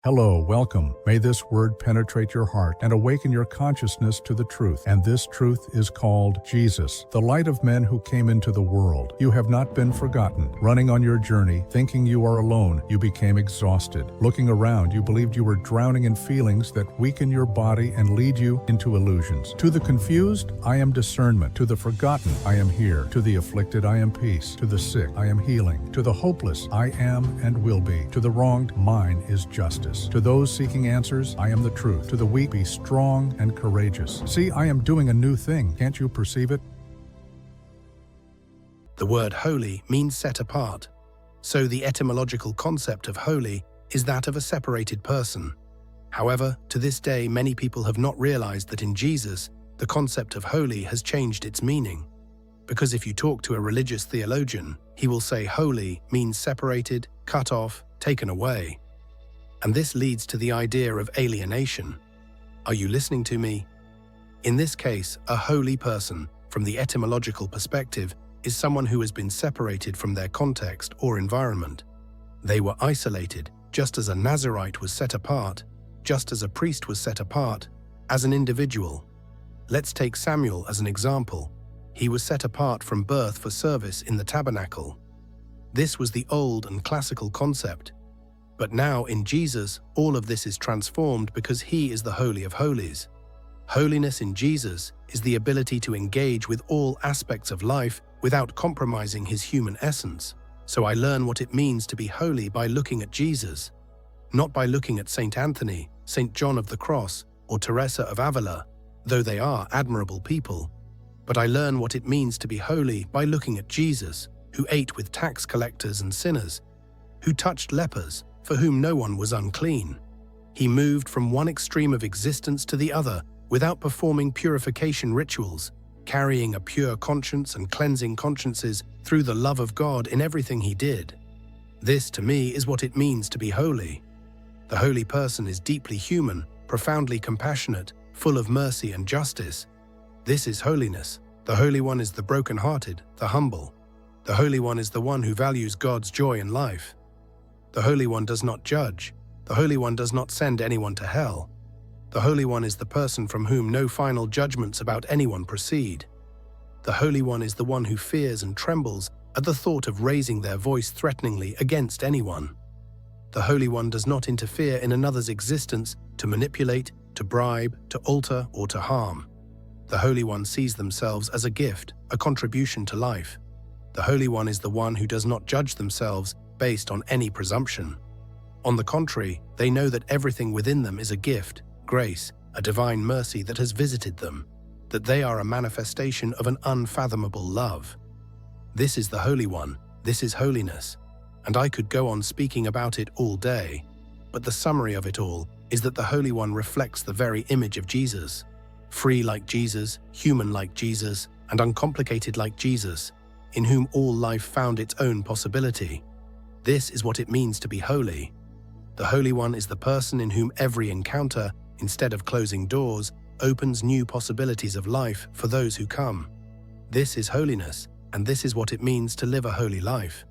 Hello, welcome. May this word penetrate your heart and awaken your consciousness to the truth. And this truth is called Jesus, the light of men who came into the world. You have not been forgotten. Running on your journey, thinking you are alone, you became exhausted. Looking around, you believed you were drowning in feelings that weaken your body and lead you into illusions. To the confused, I am discernment. To the forgotten, I am here. To the afflicted, I am peace. To the sick, I am healing. To the hopeless, I am and will be. To the wronged, mine is justice. To those seeking answers, I am the truth. To the weak, be strong and courageous. See, I am doing a new thing. Can't you perceive it? The word holy means set apart. So the etymological concept of holy is that of a separated person. However, to this day, many people have not realized that in Jesus, the concept of holy has changed its meaning. Because if you talk to a religious theologian, he will say holy means separated, cut off, taken away. And this leads to the idea of alienation. Are you listening to me? In this case, a holy person, from the etymological perspective, is someone who has been separated from their context or environment. They were isolated, just as a Nazirite was set apart, just as a priest was set apart, as an individual. Let's take Samuel as an example. He was set apart from birth for service in the tabernacle. This was the old and classical concept. But now in Jesus, all of this is transformed because he is the Holy of Holies. Holiness in Jesus is the ability to engage with all aspects of life without compromising his human essence. So I learn what it means to be holy by looking at Jesus, not by looking at Saint Anthony, Saint John of the Cross, or Teresa of Avila, though they are admirable people. But I learn what it means to be holy by looking at Jesus, who ate with tax collectors and sinners, who touched lepers, for whom no one was unclean. He moved from one extreme of existence to the other without performing purification rituals, carrying a pure conscience and cleansing consciences through the love of God in everything he did. This, to me, is what it means to be holy. The holy person is deeply human, profoundly compassionate, full of mercy and justice. This is holiness. The Holy One is the broken-hearted, the humble. The Holy One is the one who values God's joy in life. The Holy One does not judge. The Holy One does not send anyone to hell. The Holy One is the person from whom no final judgments about anyone proceed. The Holy One is the one who fears and trembles at the thought of raising their voice threateningly against anyone. The Holy One does not interfere in another's existence to manipulate, to bribe, to alter, or to harm. The Holy One sees themselves as a gift, a contribution to life. The Holy One is the one who does not judge themselves based on any presumption. On the contrary, they know that everything within them is a gift, grace, a divine mercy that has visited them, that they are a manifestation of an unfathomable love. This is the Holy One, this is holiness, and I could go on speaking about it all day, but the summary of it all is that the Holy One reflects the very image of Jesus. Free like Jesus, human like Jesus, and uncomplicated like Jesus, in whom all life found its own possibility. This is what it means to be holy. The Holy One is the person in whom every encounter, instead of closing doors, opens new possibilities of life for those who come. This is holiness, and this is what it means to live a holy life.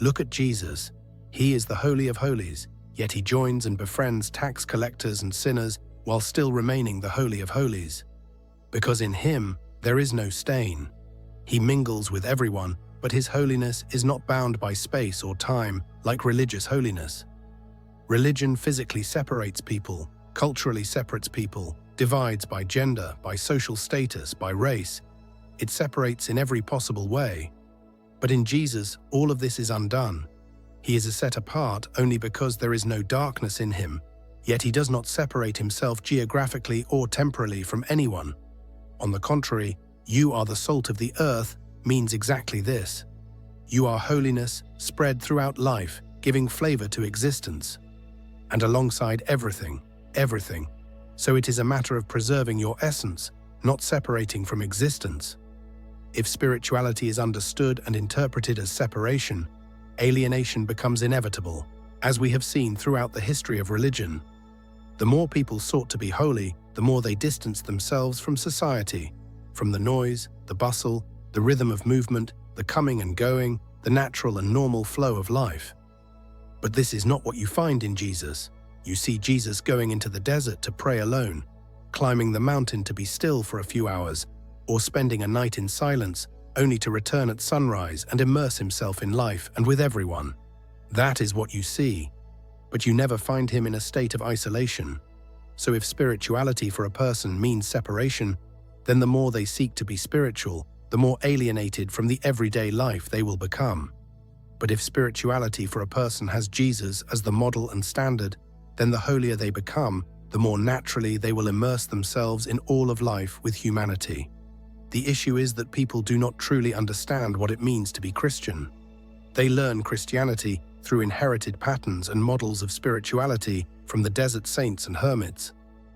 Look at Jesus. He is the Holy of Holies, yet he joins and befriends tax collectors and sinners while still remaining the Holy of Holies. Because in him, there is no stain. He mingles with everyone, but his holiness is not bound by space or time like religious holiness. Religion physically separates people, culturally separates people, divides by gender, by social status, by race. It separates in every possible way. But in Jesus, all of this is undone. He is set apart only because there is no darkness in him, yet he does not separate himself geographically or temporally from anyone. On the contrary, you are the salt of the earth means exactly this. You are holiness spread throughout life, giving flavor to existence. And alongside everything. So it is a matter of preserving your essence, not separating from existence. If spirituality is understood and interpreted as separation, alienation becomes inevitable, as we have seen throughout the history of religion. The more people sought to be holy, the more they distanced themselves from society, from the noise, the bustle, the rhythm of movement, the coming and going, the natural and normal flow of life. But this is not what you find in Jesus. You see Jesus going into the desert to pray alone, climbing the mountain to be still for a few hours, or spending a night in silence, only to return at sunrise and immerse himself in life and with everyone. That is what you see, but you never find him in a state of isolation. So if spirituality for a person means separation, then the more they seek to be spiritual, the more alienated from the everyday life they will become. But if spirituality for a person has Jesus as the model and standard, then the holier they become, the more naturally they will immerse themselves in all of life with humanity. The issue is that people do not truly understand what it means to be Christian. They learn Christianity through inherited patterns and models of spirituality from the desert saints and hermits,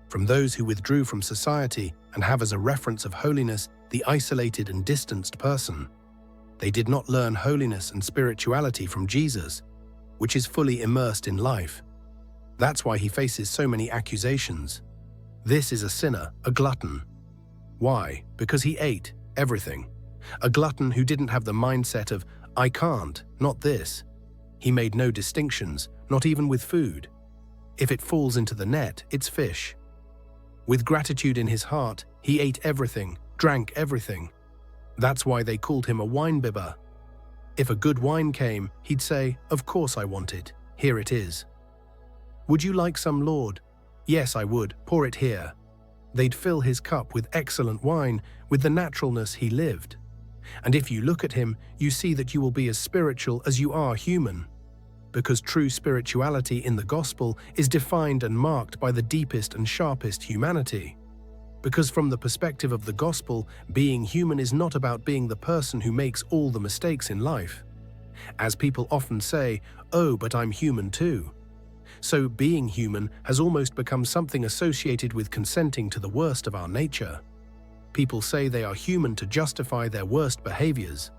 from those who withdrew from society and have as a reference of holiness the isolated and distanced person. They did not learn holiness and spirituality from Jesus, which is fully immersed in life. That's why he faces so many accusations. This is a sinner, a glutton. Why? Because he ate everything. A glutton who didn't have the mindset of, I can't, not this. He made no distinctions, not even with food. If it falls into the net, it's fish. With gratitude in his heart, he ate everything, drank everything. That's why they called him a wine-bibber. If a good wine came, he'd say, of course I want it, here it is. Would you like some, Lord? Yes, I would, pour it here. They'd fill his cup with excellent wine, with the naturalness he lived. And if you look at him, you see that you will be as spiritual as you are human. Because true spirituality in the gospel is defined and marked by the deepest and sharpest humanity. Because from the perspective of the gospel, being human is not about being the person who makes all the mistakes in life. As people often say, oh, but I'm human too. So being human has almost become something associated with consenting to the worst of our nature. People say they are human to justify their worst behaviors.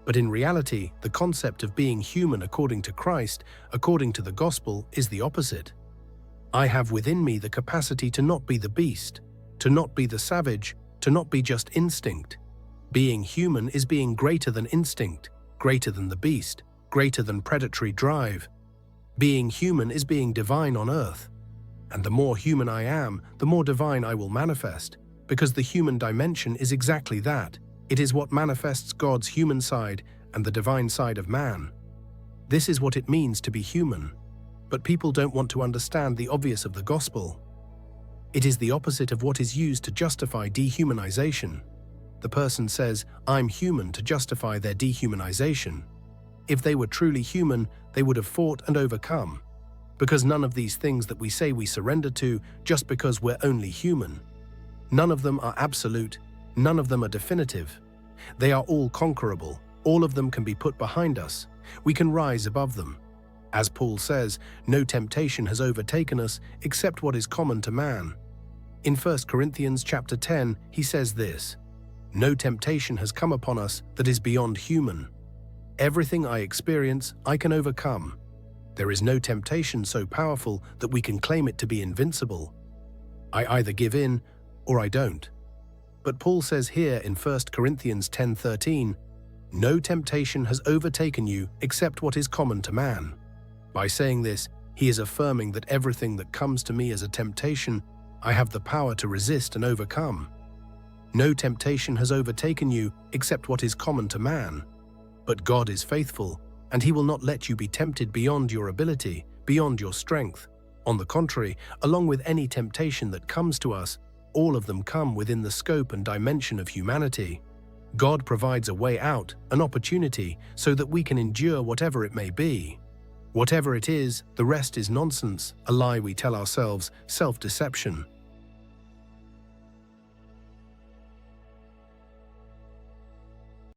But in reality, the concept of being human according to Christ, according to the gospel, is the opposite. I have within me the capacity to not be the beast, to not be the savage, to not be just instinct. Being human is being greater than instinct, greater than the beast, greater than predatory drive. Being human is being divine on earth. And the more human I am, the more divine I will manifest, because the human dimension is exactly that. It is what manifests God's human side and the divine side of man. This is what it means to be human. But people don't want to understand the obvious of the gospel. It is the opposite of what is used to justify dehumanization. The person says, I'm human, to justify their dehumanization. If they were truly human, they would have fought and overcome. Because none of these things that we say we surrender to just because we're only human. None of them are absolute, none of them are definitive. They are all conquerable, all of them can be put behind us. We can rise above them. As Paul says, no temptation has overtaken us except what is common to man. In 1 Corinthians chapter 10, he says this, no temptation has come upon us that is beyond human. Everything I experience, I can overcome. There is no temptation so powerful that we can claim it to be invincible. I either give in or I don't. But Paul says here in 1 Corinthians 10:13, no temptation has overtaken you except what is common to man. By saying this, he is affirming that everything that comes to me as a temptation, I have the power to resist and overcome. No temptation has overtaken you except what is common to man. But God is faithful, and he will not let you be tempted beyond your ability, beyond your strength. On the contrary, along with any temptation that comes to us, all of them come within the scope and dimension of humanity. God provides a way out, an opportunity, so that we can endure whatever it may be. Whatever it is, the rest is nonsense, a lie we tell ourselves, self-deception.